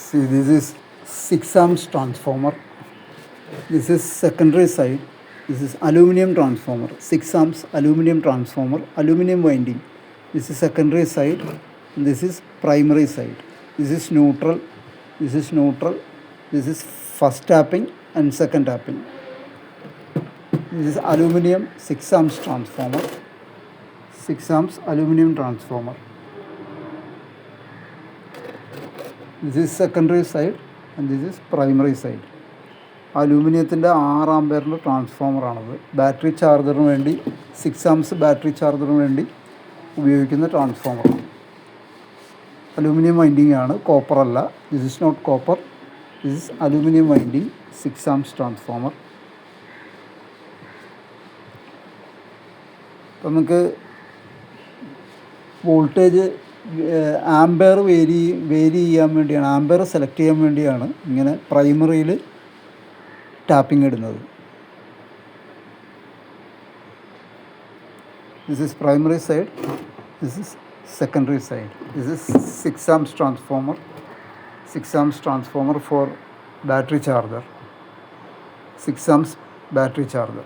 See, this is 6 amps transformer. This is secondary side. This is aluminum transformer. 6 amps aluminum transformer, aluminum winding. This is secondary side. This is primary side. This is neutral. This is neutral. This is first tapping and second tapping. This is aluminum 6 amps transformer. 6 amps aluminum transformer. This is secondary side and this is primary side. അലൂമിനിയത്തിൻ്റെ 6 ആമ്പയറിൻ്റെ ട്രാൻസ്ഫോമറാണത്. Battery ചാർജറിന് വേണ്ടി 6 amps battery ചാർജറിന് വേണ്ടി ഉപയോഗിക്കുന്ന ട്രാൻസ്ഫോമറാണ്. Aluminium winding ആണ്, കോപ്പർ അല്ല. This is not copper, this is aluminium winding 6 amps transformer. അപ്പം നമുക്ക് വോൾട്ടേജ് ആമ്പയർ വേരി ചെയ്യാൻ വേണ്ടിയാണ്, ആമ്പയർ സെലക്ട് ചെയ്യാൻ വേണ്ടിയാണ് ഇങ്ങനെ പ്രൈമറിയിൽ ടാപ്പിംഗ് ഇടുന്നത്. This is primary side, this is secondary side. This is 6 amps transformer, 6 amps transformer for battery charger, 6 amps battery charger.